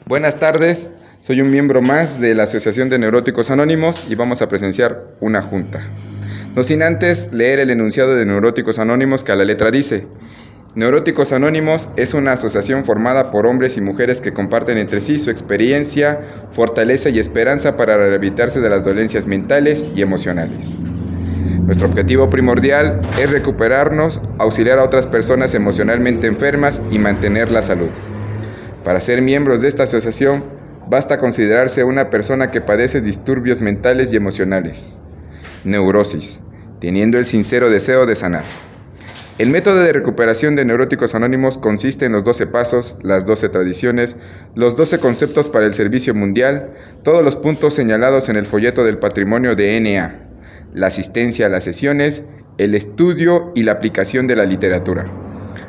Buenas tardes, soy un miembro más de la Asociación de Neuróticos Anónimos y vamos a presenciar una junta. No sin antes leer el enunciado de Neuróticos Anónimos que a la letra dice: Neuróticos Anónimos es una asociación formada por hombres y mujeres que comparten entre sí su experiencia, fortaleza y esperanza para rehabilitarse de las dolencias mentales y emocionales. Nuestro objetivo primordial es recuperarnos, auxiliar a otras personas emocionalmente enfermas y mantener la salud. Para ser miembros de esta asociación, basta considerarse una persona que padece disturbios mentales y emocionales, neurosis, teniendo el sincero deseo de sanar. El método de recuperación de Neuróticos Anónimos consiste en los 12 pasos, las 12 tradiciones, los 12 conceptos para el servicio mundial, todos los puntos señalados en el folleto del patrimonio de NA, la asistencia a las sesiones, el estudio y la aplicación de la literatura,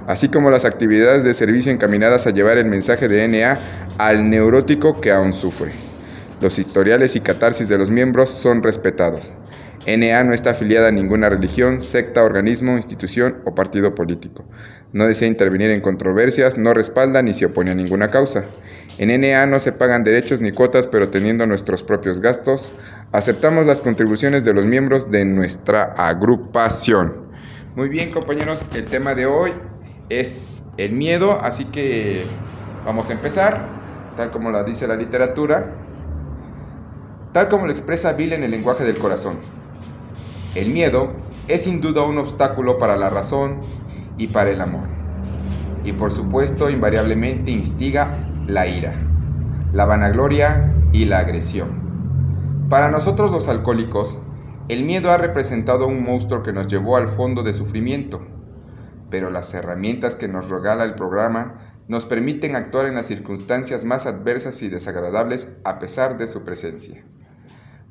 así como las actividades de servicio encaminadas a llevar el mensaje de NA al neurótico que aún sufre. Los historiales y catarsis de los miembros son respetados. NA no está afiliada a ninguna religión, secta, organismo, institución o partido político. No desea intervenir en controversias, no respalda ni se opone a ninguna causa. En NA no se pagan derechos ni cuotas, pero teniendo nuestros propios gastos, aceptamos las contribuciones de los miembros de nuestra agrupación. Muy bien, compañeros, el tema de hoy es el miedo, así que vamos a empezar, tal como lo dice la literatura, tal como lo expresa Bill en el lenguaje del corazón. El miedo es sin duda un obstáculo para la razón y para el amor. Y por supuesto, invariablemente instiga la ira, la vanagloria y la agresión. Para nosotros los alcohólicos, el miedo ha representado un monstruo que nos llevó al fondo de sufrimiento, pero las herramientas que nos regala el programa nos permiten actuar en las circunstancias más adversas y desagradables a pesar de su presencia.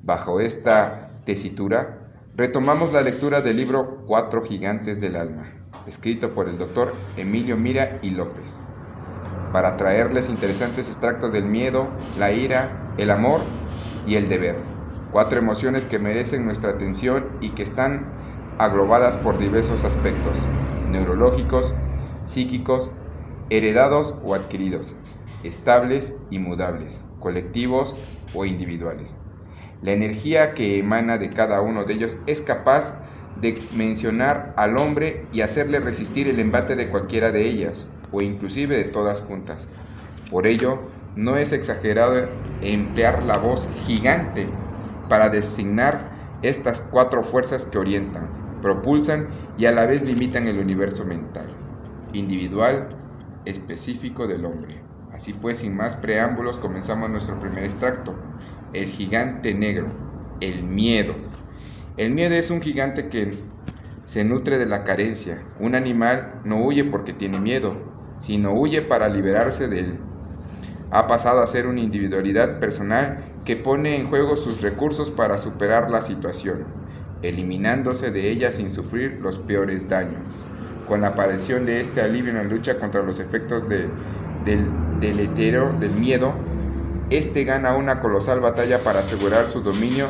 Bajo esta tesitura, retomamos la lectura del libro Cuatro Gigantes del Alma, escrito por el Dr. Emilio Mira y López, para traerles interesantes extractos del miedo, la ira, el amor y el deber, 4 emociones que merecen nuestra atención y que están aglobadas por diversos aspectos, neurológicos, psíquicos, heredados o adquiridos, estables y mudables, colectivos o individuales. La energía que emana de cada uno de ellos es capaz de mencionar al hombre y hacerle resistir el embate de cualquiera de ellas, o inclusive de todas juntas. Por ello, no es exagerado emplear la voz gigante para designar estas 4 fuerzas que orientan, propulsan y a la vez limitan el universo mental, individual, específico del hombre. Así pues, sin más preámbulos, comenzamos nuestro primer extracto. El gigante negro, el miedo. El miedo es un gigante que se nutre de la carencia. Un animal no huye porque tiene miedo, sino huye para liberarse de él. Ha pasado a ser una individualidad personal que pone en juego sus recursos para superar la situación, eliminándose de ella sin sufrir los peores daños. Con la aparición de este alivio en la lucha contra los efectos del deletérea del miedo, este gana una colosal batalla para asegurar su dominio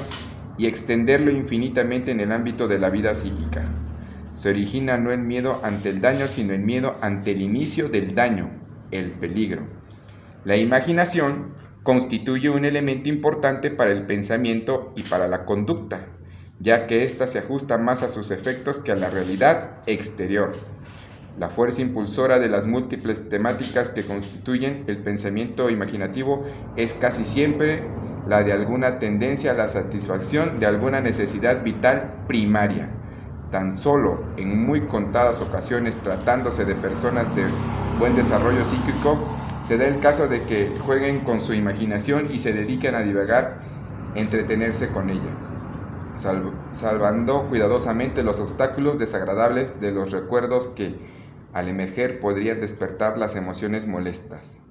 y extenderlo infinitamente en el ámbito de la vida psíquica. Se origina no el miedo ante el daño, sino el miedo ante el inicio del daño, el peligro. La imaginación constituye un elemento importante para el pensamiento y para la conducta, ya que ésta se ajusta más a sus efectos que a la realidad exterior. La fuerza impulsora de las múltiples temáticas que constituyen el pensamiento imaginativo es casi siempre la de alguna tendencia a la satisfacción de alguna necesidad vital primaria. Tan solo en muy contadas ocasiones, tratándose de personas de buen desarrollo psíquico, se da el caso de que jueguen con su imaginación y se dediquen a divagar, entretenerse con ella, salvando cuidadosamente los obstáculos desagradables de los recuerdos que, al emerger, podrían despertar las emociones molestas.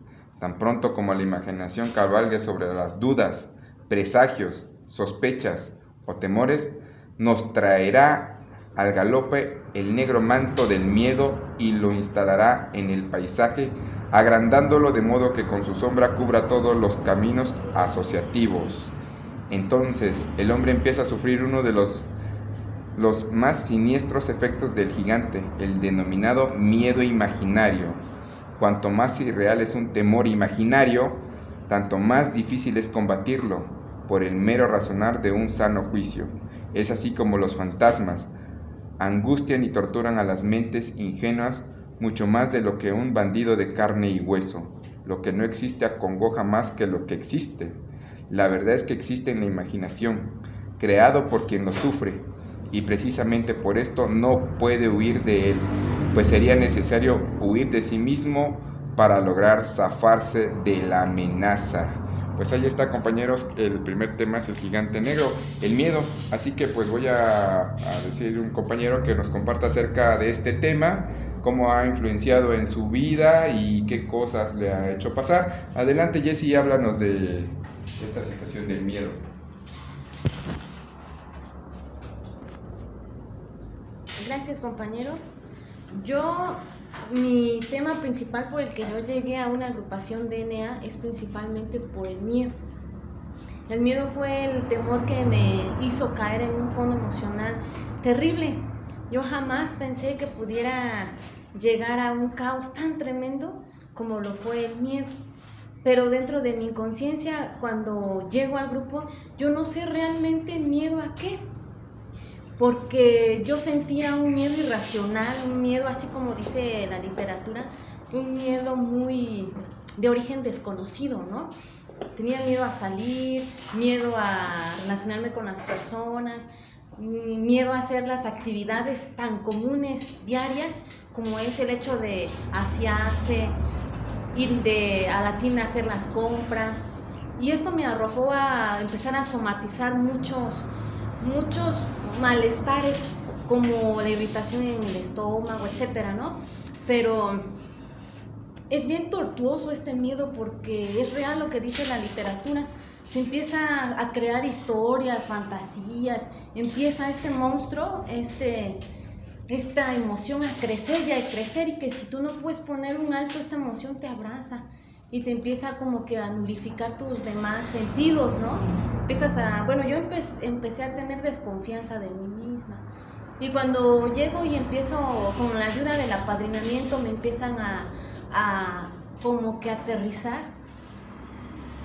Tan pronto como la imaginación cabalgue sobre las dudas, presagios, sospechas o temores, nos traerá al galope el negro manto del miedo y lo instalará en el paisaje, agrandándolo de modo que con su sombra cubra todos los caminos asociativos. Entonces el hombre empieza a sufrir uno de los más siniestros efectos del gigante, el denominado miedo imaginario. Cuanto más irreal es un temor imaginario, tanto más difícil es combatirlo por el mero razonar de un sano juicio. Es así como los fantasmas angustian y torturan a las mentes ingenuas mucho más de lo que un bandido de carne y hueso. Lo que no existe acongoja más que lo que existe. La verdad es que existe en la imaginación, creado por quien lo sufre, y precisamente por esto no puede huir de él, pues sería necesario huir de sí mismo para lograr zafarse de la amenaza. Pues ahí está, compañeros, el primer tema es el gigante negro, el miedo. Así que pues voy a decir un compañero que nos comparta acerca de este tema, cómo ha influenciado en su vida y qué cosas le ha hecho pasar. Adelante, Jessy, háblanos de esta situación del miedo. Gracias, compañero. Mi tema principal por el que yo llegué a una agrupación DNA es principalmente por el miedo. El miedo fue el temor que me hizo caer en un fondo emocional terrible. Yo jamás pensé que pudiera llegar a un caos tan tremendo como lo fue el miedo. Pero dentro de mi inconsciencia, cuando llego al grupo, yo no sé realmente miedo a qué. Porque yo sentía un miedo irracional, un miedo así como dice la literatura, un miedo muy de origen desconocido, ¿no? Tenía miedo a salir, miedo a relacionarme con las personas, miedo a hacer las actividades tan comunes diarias como es el hecho de asearse, ir a la tienda a hacer las compras. Y esto me arrojó a empezar a somatizar muchos malestares como la irritación en el estómago, etcétera, ¿no? Pero es bien tortuoso este miedo porque es real lo que dice la literatura. Se empieza a crear historias, fantasías, empieza este monstruo, esta emoción a crecer y a crecer, y que si tú no puedes poner un alto, esta emoción te abraza y te empieza como que a nulificar tus demás sentidos, ¿no? Yo empecé a tener desconfianza de mí misma. Y cuando llego y empiezo, con la ayuda del apadrinamiento, me empiezan a como que aterrizar,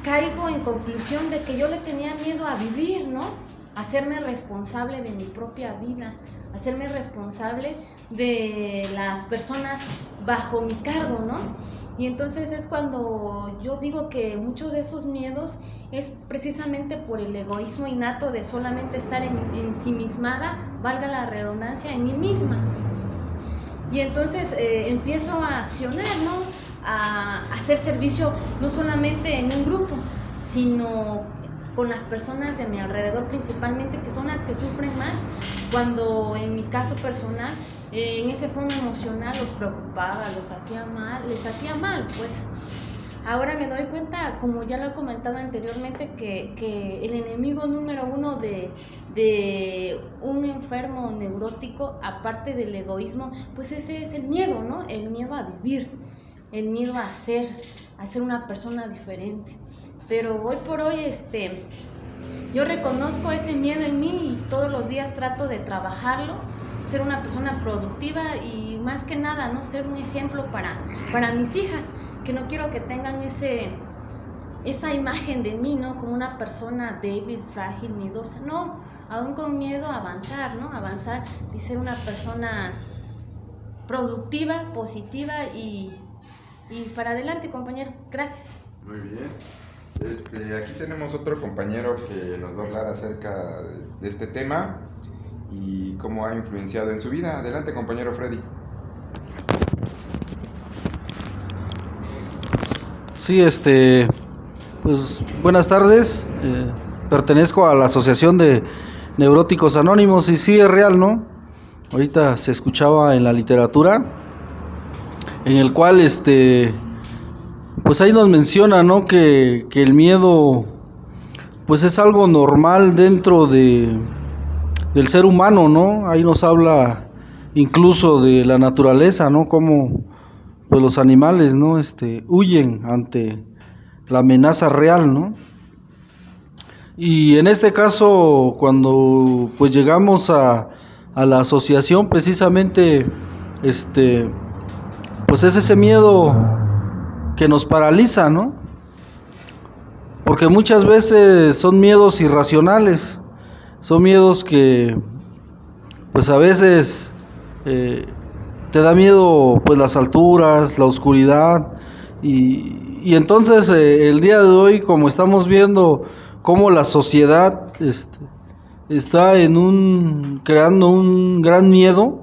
caigo en conclusión de que yo le tenía miedo a vivir, ¿no? A hacerme responsable de mi propia vida, a hacerme responsable de las personas bajo mi cargo, ¿no? Y entonces es cuando yo digo que muchos de esos miedos es precisamente por el egoísmo innato de solamente estar ensimismada, valga la redundancia, en mí misma. Y entonces empiezo a accionar, ¿no? A hacer servicio no solamente en un grupo, sino con las personas de mi alrededor, principalmente, que son las que sufren más, cuando en mi caso personal, en ese fondo emocional los preocupaba, les hacía mal, pues. Ahora me doy cuenta, como ya lo he comentado anteriormente, que el enemigo número uno de un enfermo neurótico, aparte del egoísmo, pues ese es el miedo, ¿no? El miedo a vivir, el miedo a ser una persona diferente. Pero hoy por hoy yo reconozco ese miedo en mí y todos los días trato de trabajarlo, ser una persona productiva y más que nada, ¿no? Ser un ejemplo para mis hijas, que no quiero que tengan esa imagen de mí, ¿no? Como una persona débil, frágil, miedosa. No, aún con miedo a avanzar, ¿no? Avanzar y ser una persona productiva, positiva y para adelante, compañero. Gracias. Muy bien. Aquí tenemos otro compañero que nos va a hablar acerca de este tema y cómo ha influenciado en su vida. Adelante, compañero Freddy. Sí, pues buenas tardes. Pertenezco a la Asociación de Neuróticos Anónimos y sí es real, ¿no? Ahorita se escuchaba en la literatura en el cual pues ahí nos menciona, ¿no? que el miedo pues es algo normal dentro del ser humano, ¿no? Ahí nos habla incluso de la naturaleza, ¿no? Como pues los animales, ¿no? Huyen ante la amenaza real, ¿no? Y en este caso, cuando pues llegamos a la asociación, precisamente pues es ese miedo que nos paraliza, ¿no? porque muchas veces son miedos irracionales, son miedos que pues a veces te da miedo pues las alturas, la oscuridad, y entonces el día de hoy, como estamos viendo cómo la sociedad está creando un gran miedo,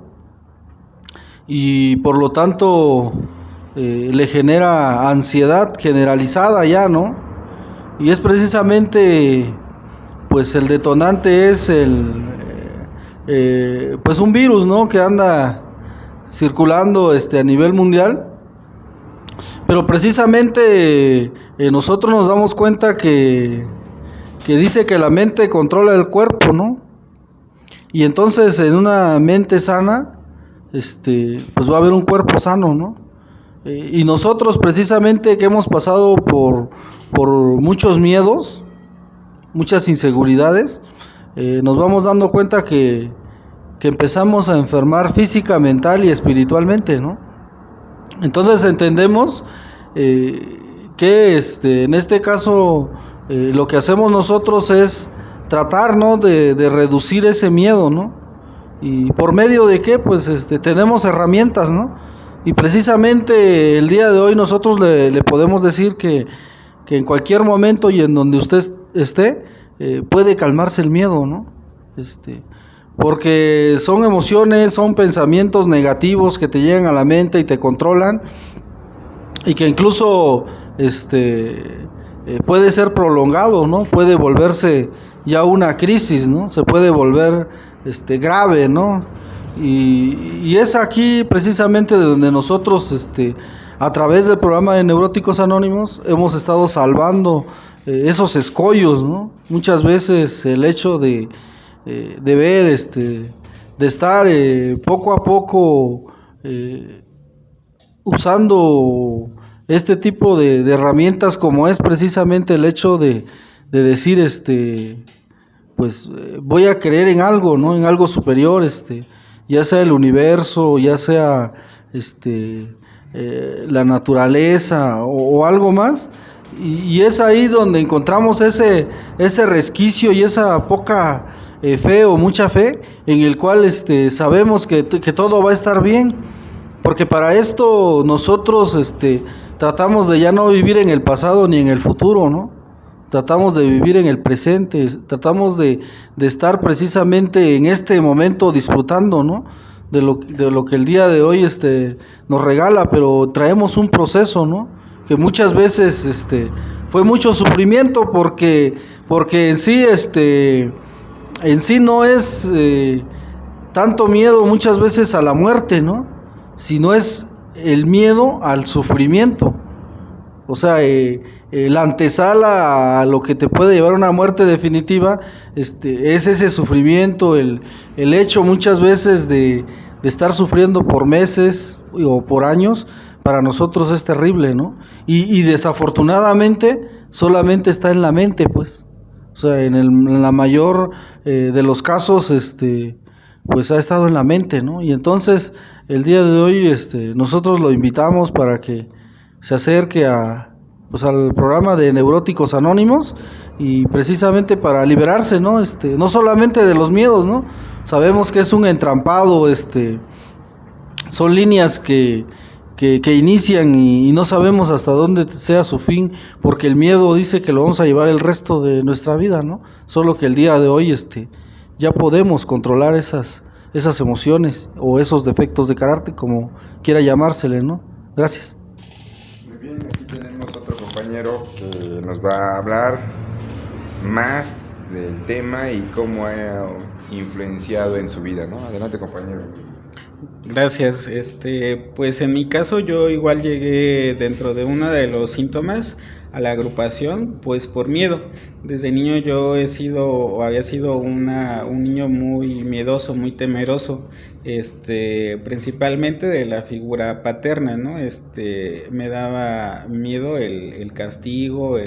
y por lo tanto le genera ansiedad generalizada ya, ¿no? Y es precisamente, pues el detonante es pues un virus, ¿no? Que anda circulando a nivel mundial, pero precisamente nosotros nos damos cuenta que dice que la mente controla el cuerpo, ¿no? Y entonces en una mente sana, pues va a haber un cuerpo sano, ¿no? Y nosotros precisamente que hemos pasado por muchos miedos, muchas inseguridades, nos vamos dando cuenta que empezamos a enfermar física, mental y espiritualmente, ¿no? Entonces entendemos que en este caso lo que hacemos nosotros es tratar, ¿no?, de reducir ese miedo, ¿no? ¿Y por medio de qué? Pues tenemos herramientas, ¿no? Y precisamente el día de hoy nosotros le podemos decir que en cualquier momento y en donde usted esté, puede calmarse el miedo, ¿no? Porque son emociones, son pensamientos negativos que te llegan a la mente y te controlan, y que incluso puede ser prolongado, ¿no? Puede volverse ya una crisis, ¿no? Se puede volver grave, ¿no? Y es aquí precisamente de donde nosotros a través del programa de Neuróticos Anónimos hemos estado salvando esos escollos, ¿no? Muchas veces el hecho de ver, de estar poco a poco usando este tipo de herramientas, como es precisamente el hecho de decir, pues voy a creer en algo, ¿no? En algo superior, ya sea el universo, ya sea la naturaleza o algo más, y es ahí donde encontramos ese resquicio y esa poca fe o mucha fe en el cual sabemos que todo va a estar bien, porque para esto nosotros tratamos de ya no vivir en el pasado ni en el futuro, ¿no? Tratamos de vivir en el presente, tratamos de estar precisamente en este momento disfrutando, ¿no?, de lo que el día de hoy nos regala, pero traemos un proceso, ¿no?, que muchas veces fue mucho sufrimiento, porque en sí no es tanto miedo muchas veces a la muerte, ¿no?, sino es el miedo al sufrimiento. O sea, la antesala a lo que te puede llevar a una muerte definitiva, es ese sufrimiento, el hecho muchas veces de estar sufriendo por meses o por años, para nosotros es terrible, ¿no? Y desafortunadamente solamente está en la mente, pues. O sea, en la mayor de los casos, pues ha estado en la mente, ¿no? Y entonces el día de hoy nosotros lo invitamos para que se acerque pues al programa de Neuróticos Anónimos, y precisamente para liberarse, ¿no? No solamente de los miedos, ¿no? Sabemos que es un entrampado, son líneas que inician y no sabemos hasta dónde sea su fin, porque el miedo dice que lo vamos a llevar el resto de nuestra vida, ¿no? Solo que el día de hoy ya podemos controlar esas emociones o esos defectos de carácter, como quiera llamársele, ¿no? Gracias. Muy bien, aquí tenemos otro compañero que nos va a hablar más del tema y cómo ha influenciado en su vida, ¿no? Adelante, compañero. Gracias. Pues en mi caso yo igual llegué dentro de uno de los síntomas a la agrupación, pues por miedo. Desde niño yo había sido un niño muy miedoso, muy temeroso, principalmente de la figura paterna, ¿no? Me daba miedo el castigo,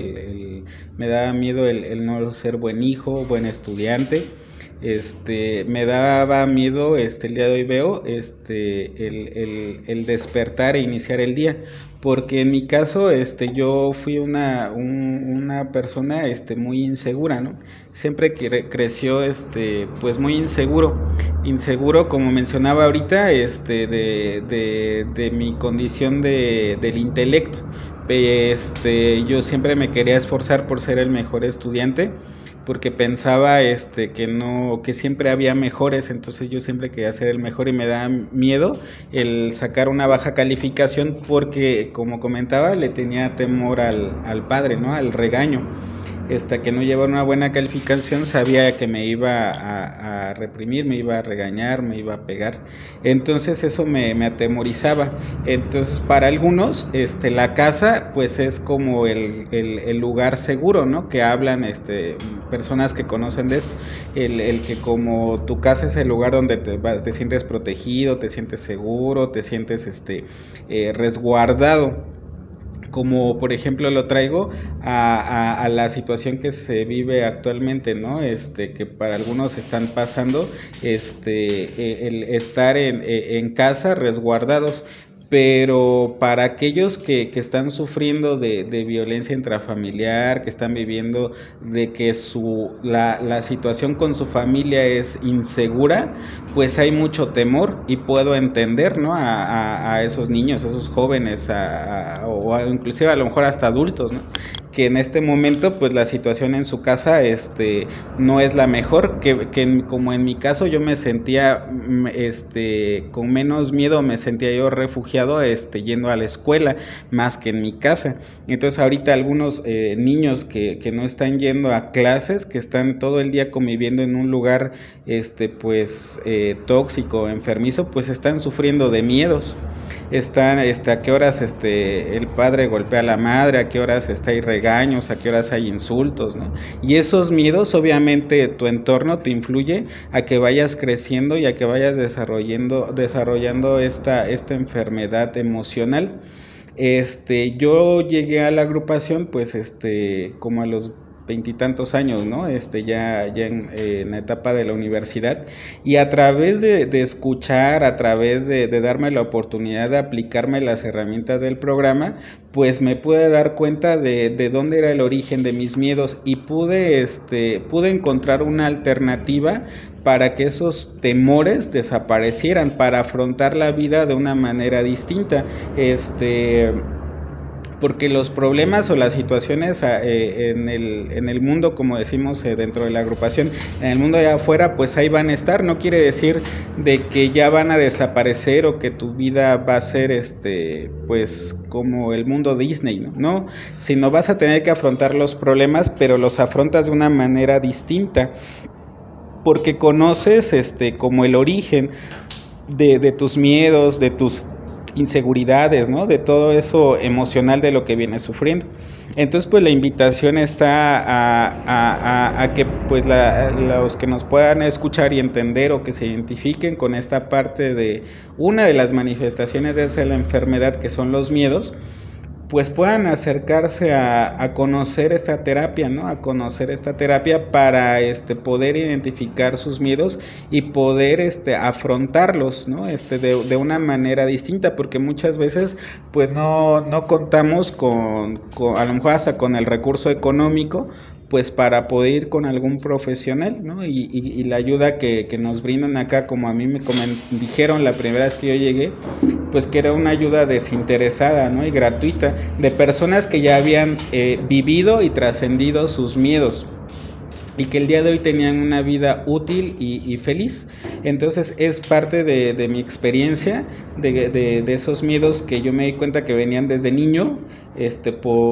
me daba miedo el no ser buen hijo, buen estudiante. Me daba miedo, el día de hoy veo, el despertar e iniciar el día, porque en mi caso, yo fui una persona, muy insegura, ¿no? Siempre creció, pues muy inseguro, como mencionaba ahorita, de mi condición del intelecto. Yo siempre me quería esforzar por ser el mejor estudiante, porque pensaba que siempre había mejores, entonces yo siempre quería ser el mejor y me da miedo el sacar una baja calificación porque, como comentaba, le tenía temor al padre, ¿no? Al regaño. Hasta que no llevaba una buena calificación sabía que me iba a reprimir, me iba a regañar, me iba a pegar. Entonces eso me atemorizaba. Entonces para algunos la casa pues es como el lugar seguro, ¿no? Que hablan personas que conocen de esto. El que como tu casa es el lugar donde te sientes protegido, te sientes seguro, te sientes resguardado. Como por ejemplo lo traigo a la situación que se vive actualmente, ¿no? Que para algunos están pasando, el estar en casa resguardados, pero para aquellos que están sufriendo de violencia intrafamiliar, que están viviendo de que la situación con su familia es insegura, pues hay mucho temor y puedo entender, ¿no? A esos niños, a esos jóvenes, o inclusive a lo mejor hasta adultos, ¿no? Que en este momento pues la situación en su casa no es la mejor, que como en mi caso yo me sentía con menos miedo, me sentía yo refugiado yendo a la escuela más que en mi casa. Entonces ahorita algunos niños que no están yendo a clases, que están todo el día conviviendo en un lugar tóxico, enfermizo, pues están sufriendo de miedos. Están a qué horas el padre golpea a la madre, a qué horas hay regaños, a qué horas hay insultos, ¿no? Y esos miedos, obviamente, tu entorno te influye a que vayas creciendo y a que vayas desarrollando esta enfermedad emocional. Yo llegué a la agrupación, pues, como a los veintitantos años, ¿no? Ya en la etapa de la universidad, y a través de escuchar, a través de darme la oportunidad de aplicarme las herramientas del programa, pues me pude dar cuenta de dónde era el origen de mis miedos y pude encontrar una alternativa para que esos temores desaparecieran, para afrontar la vida de una manera distinta. Porque los problemas o las situaciones en el mundo, como decimos dentro de la agrupación, en el mundo allá afuera, pues ahí van a estar. No quiere decir de que ya van a desaparecer o que tu vida va a ser pues como el mundo Disney, ¿no? No, sino vas a tener que afrontar los problemas, pero los afrontas de una manera distinta, porque conoces como el origen de tus miedos, de tus inseguridades, ¿no? De todo eso emocional de lo que vienes sufriendo. Entonces, pues la invitación está a que pues los que nos puedan escuchar y entender o que se identifiquen con esta parte de una de las manifestaciones de esa la enfermedad, que son los miedos, pues puedan acercarse a conocer esta terapia, ¿no? A conocer esta terapia para poder identificar sus miedos y poder afrontarlos, ¿no? De una manera distinta, porque muchas veces pues no contamos con a lo mejor hasta con el recurso económico, pues para poder ir con algún profesional, ¿no? Y la ayuda que nos brindan acá, como a mí me dijeron la primera vez que yo llegué, pues que era una ayuda desinteresada, ¿no? Y gratuita, de personas que ya habían vivido y trascendido sus miedos, y que el día de hoy tenían una vida útil y feliz. Entonces es parte de mi experiencia, de esos miedos que yo me di cuenta que venían desde niño,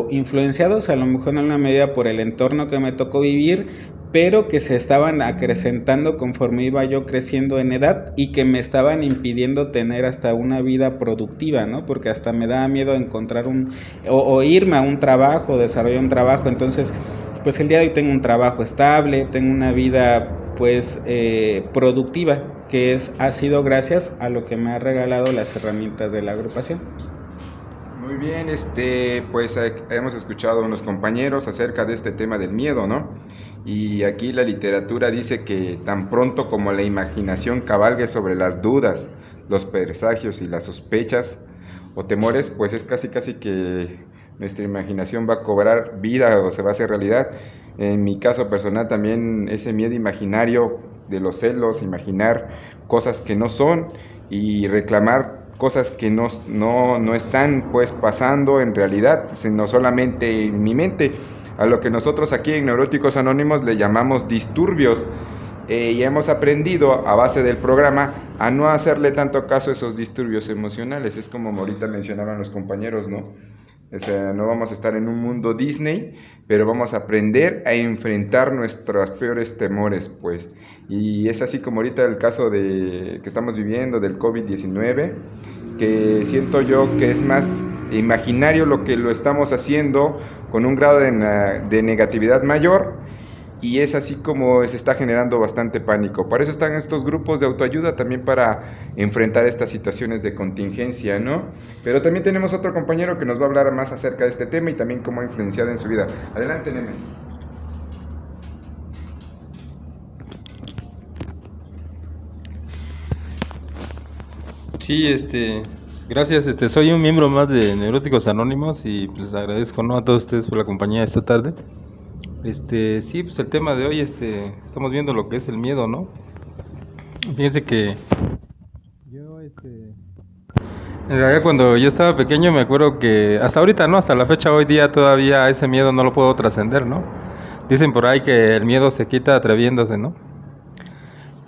influenciados a lo mejor en una medida por el entorno que me tocó vivir, pero que se estaban acrecentando conforme iba yo creciendo en edad y que me estaban impidiendo tener hasta una vida productiva, ¿no? Porque hasta me daba miedo encontrar o irme a un trabajo, desarrollar un trabajo. Entonces, pues el día de hoy tengo un trabajo estable, tengo una vida pues productiva, que ha sido gracias a lo que me ha regalado las herramientas de la agrupación. Muy bien, pues hemos escuchado a unos compañeros acerca de este tema del miedo, ¿no? Y aquí la literatura dice que tan pronto como la imaginación cabalgue sobre las dudas, los presagios y las sospechas, o temores, pues es casi que nuestra imaginación va a cobrar vida o se va a hacer realidad. En mi caso personal también ese miedo imaginario de los celos, imaginar cosas que no son y reclamar cosas que no están pues pasando en realidad, sino solamente en mi mente, a lo que nosotros aquí en Neuróticos Anónimos le llamamos disturbios. Y hemos aprendido a base del programa a no hacerle tanto caso a esos disturbios emocionales. Es como ahorita mencionaban los compañeros, ¿no? O sea, no vamos a estar en un mundo Disney, pero vamos a aprender a enfrentar nuestros peores temores, pues. Y es así como ahorita el caso que estamos viviendo del COVID-19, que siento yo que es más imaginario lo que lo estamos haciendo con un grado de negatividad mayor, y es así como se está generando bastante pánico. Por eso están estos grupos de autoayuda también para enfrentar estas situaciones de contingencia, ¿no? Pero también tenemos otro compañero que nos va a hablar más acerca de este tema y también cómo ha influenciado en su vida. Adelante, Neme. Sí, gracias, soy un miembro más de Neuróticos Anónimos y pues agradezco, ¿no?, a todos ustedes por la compañía esta tarde. Sí, pues el tema de hoy, estamos viendo lo que es el miedo, ¿no? Fíjense que yo, en realidad cuando yo estaba pequeño me acuerdo que hasta ahorita, ¿no?, hasta la fecha, hoy día todavía ese miedo no lo puedo trascender, ¿no? Dicen por ahí que el miedo se quita atreviéndose, ¿no?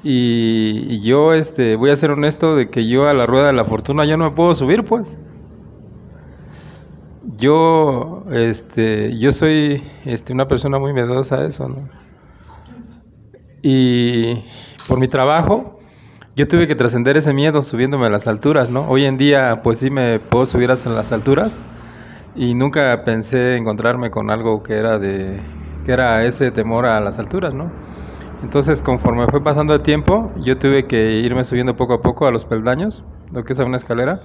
Y yo, voy a ser honesto de que yo a la rueda de la fortuna ya no me puedo subir, pues. Yo soy una persona muy miedosa a eso, ¿no? Y por mi trabajo, yo tuve que trascender ese miedo subiéndome a las alturas, ¿no? Hoy en día, pues sí me puedo subir a las alturas y nunca pensé encontrarme con algo que era ese temor a las alturas, ¿no? Entonces, conforme fue pasando el tiempo, yo tuve que irme subiendo poco a poco a los peldaños, lo que es a una escalera,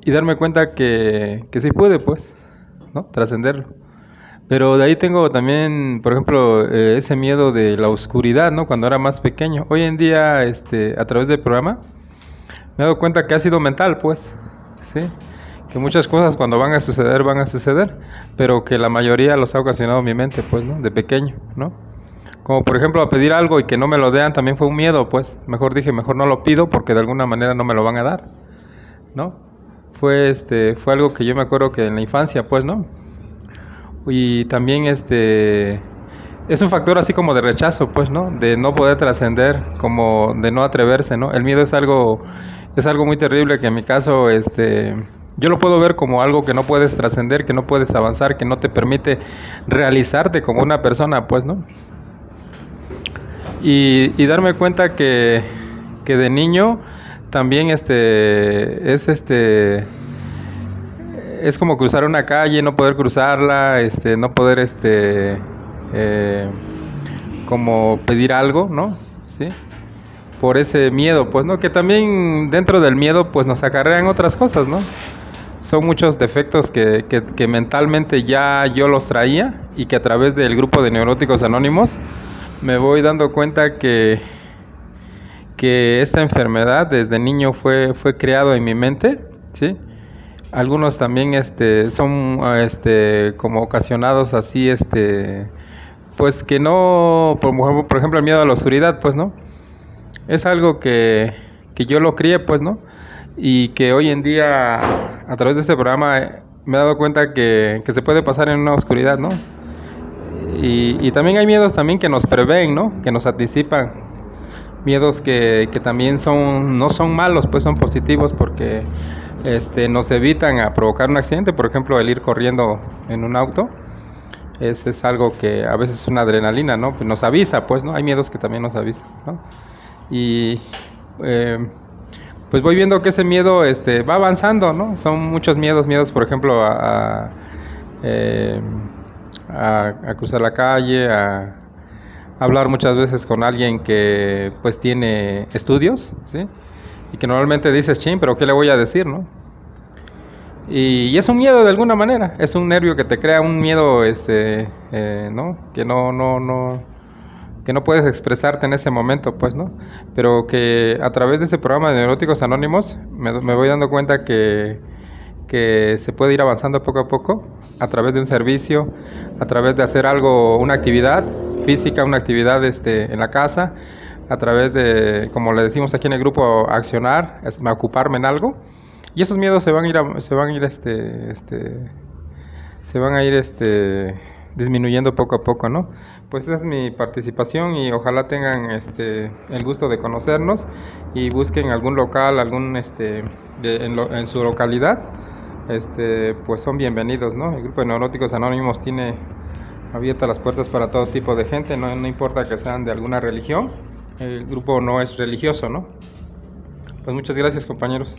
y darme cuenta que sí pude, pues, ¿no?, trascenderlo. Pero de ahí tengo también, por ejemplo, ese miedo de la oscuridad, ¿no?, cuando era más pequeño. Hoy en día, a través del programa, me he dado cuenta que ha sido mental, pues, ¿sí? Que muchas cosas cuando van a suceder, pero que la mayoría los ha ocasionado mi mente, pues, ¿no?, de pequeño, ¿no? Como por ejemplo a pedir algo y que no me lo den, también fue un miedo, pues. Mejor no lo pido porque de alguna manera no me lo van a dar, ¿no? Fue algo que yo me acuerdo que en la infancia, pues, ¿no? Y también es un factor así como de rechazo, pues, ¿no? De no poder trascender, como de no atreverse, ¿no? El miedo es algo muy terrible que en mi caso, yo lo puedo ver como algo que no puedes trascender, que no puedes avanzar, que no te permite realizarte como una persona, pues, ¿no? Y darme cuenta que de niño también es como cruzar una calle, no poder cruzarla, no poder como pedir algo, ¿no? ¿Sí? Por ese miedo, pues, ¿no? Que también dentro del miedo pues nos acarrean otras cosas, ¿no? Son muchos defectos que mentalmente ya yo los traía y que a través del grupo de Neuróticos Anónimos me voy dando cuenta que esta enfermedad desde niño fue creado en mi mente, ¿sí? Algunos también son como ocasionados así, pues que no, por ejemplo el miedo a la oscuridad, pues, ¿no? Es algo que yo lo crié, pues, ¿no? Y que hoy en día a través de este programa me he dado cuenta que se puede pasar en una oscuridad, ¿no? Y también hay miedos también que nos prevén, ¿no? Que nos anticipan. Miedos que también no son malos, pues son positivos porque nos evitan a provocar un accidente. Por ejemplo, el ir corriendo en un auto. Es algo que a veces es una adrenalina, ¿no? Pues nos avisa, pues, ¿no? Hay miedos que también nos avisan, ¿no? Y pues voy viendo que ese miedo va avanzando, ¿no? Son muchos miedos, por ejemplo, a cruzar la calle, a hablar muchas veces con alguien que pues tiene estudios, ¿sí? Y que normalmente dices, chin, pero ¿qué le voy a decir, no? Y es un miedo de alguna manera, es un nervio que te crea un miedo, ¿no? Que no puedes expresarte en ese momento, pues, ¿no? Pero que a través de ese programa de Neuróticos Anónimos me voy dando cuenta que que se puede ir avanzando poco a poco a través de un servicio, a través de hacer algo, una actividad física, una actividad en la casa, a través de, como le decimos aquí en el grupo, accionar, ocuparme en algo, y esos miedos se van a ir disminuyendo poco a poco, ¿no? Pues esa es mi participación y ojalá tengan el gusto de conocernos y busquen algún local, en su localidad, pues son bienvenidos, ¿no? El grupo de Neuróticos Anónimos tiene abiertas las puertas para todo tipo de gente, no importa que sean de alguna religión, el grupo no es religioso, ¿no? Pues muchas gracias, compañeros.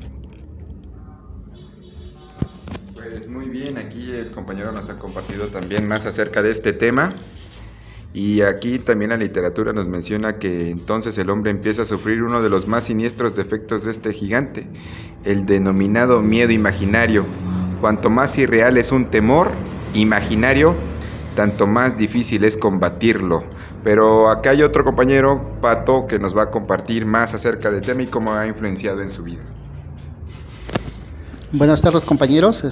Pues muy bien, aquí el compañero nos ha compartido también más acerca de este tema. Y aquí también la literatura nos menciona que entonces el hombre empieza a sufrir uno de los más siniestros defectos de este gigante, el denominado miedo imaginario. Cuanto más irreal es un temor imaginario, tanto más difícil es combatirlo. Pero acá hay otro compañero, Pato, que nos va a compartir más acerca del tema y cómo ha influenciado en su vida. Buenas tardes, compañeros.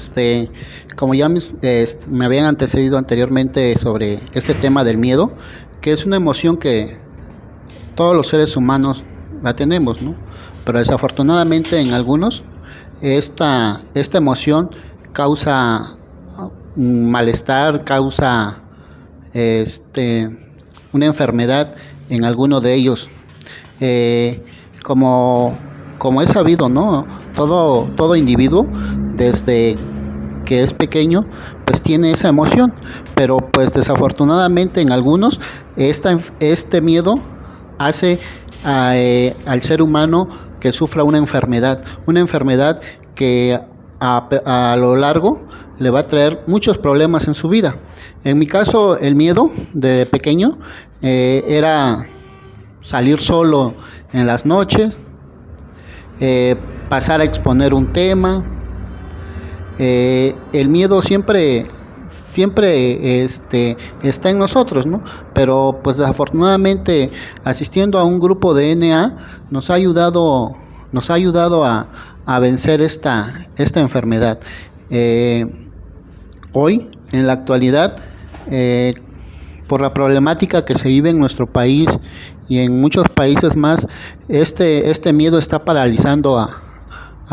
Como ya me habían antecedido anteriormente sobre este tema del miedo, que es una emoción que todos los seres humanos la tenemos, ¿no? Pero desafortunadamente en algunos esta emoción causa malestar, causa una enfermedad en alguno de ellos. Como es sabido, ¿no? Todo individuo, desde que es pequeño, pues tiene esa emoción, pero pues desafortunadamente en algunos este miedo hace al ser humano que sufra una enfermedad que a lo largo le va a traer muchos problemas en su vida. En mi caso, el miedo de pequeño era salir solo en las noches, pasar a exponer un tema. El miedo siempre está en nosotros, ¿no? Pero pues desafortunadamente asistiendo a un grupo de NA nos ha ayudado a vencer esta enfermedad. Hoy, en la actualidad, por la problemática que se vive en nuestro país y en muchos países más, este miedo está paralizando a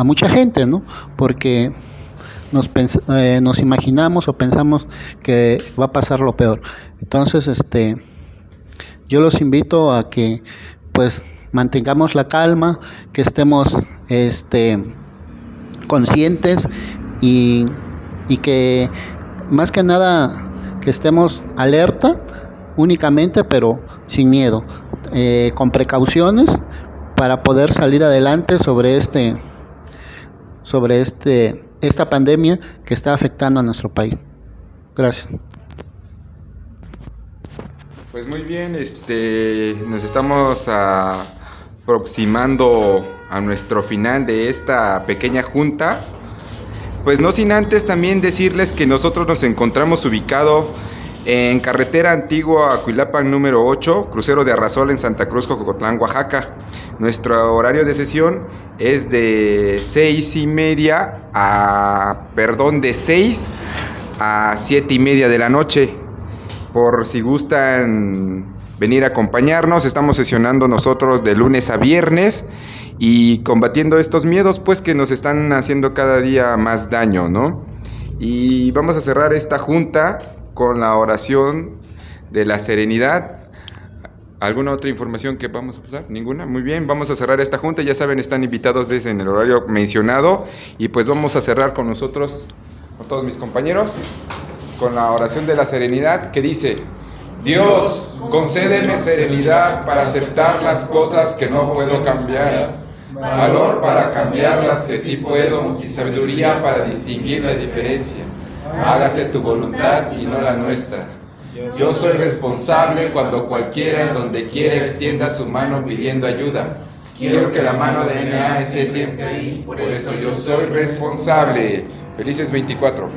mucha gente, ¿no? Porque nos imaginamos o pensamos que va a pasar lo peor. Entonces, yo los invito a que pues mantengamos la calma, que estemos conscientes y que más que nada que estemos alerta únicamente, pero sin miedo, con precauciones para poder salir adelante sobre esta pandemia que está afectando a nuestro país. Gracias. Pues muy bien, nos estamos aproximando a nuestro final de esta pequeña junta. Pues no sin antes también decirles que nosotros nos encontramos ubicados en carretera antigua Acuilapan número 8, crucero de Arrasol en Santa Cruz, Jococotlán, Oaxaca. Nuestro horario de sesión es de 6 a 7:30 de la noche. Por si gustan venir a acompañarnos, estamos sesionando nosotros de lunes a viernes y combatiendo estos miedos pues que nos están haciendo cada día más daño, ¿no? Y vamos a cerrar esta junta con la oración de la serenidad. ¿Alguna otra información que vamos a pasar? ¿Ninguna? Muy bien, vamos a cerrar esta junta. Ya saben, están invitados desde en el horario mencionado. Y pues vamos a cerrar con nosotros, con todos mis compañeros, con la oración de la serenidad que dice: Dios, concédeme serenidad para aceptar las cosas que no puedo cambiar, valor para cambiar las que sí puedo y sabiduría para distinguir la diferencia. Hágase tu voluntad y no la nuestra. Yo soy responsable cuando cualquiera en donde quiera extienda su mano pidiendo ayuda. Quiero que la mano de NA esté siempre ahí, por esto yo soy responsable. Felices 24.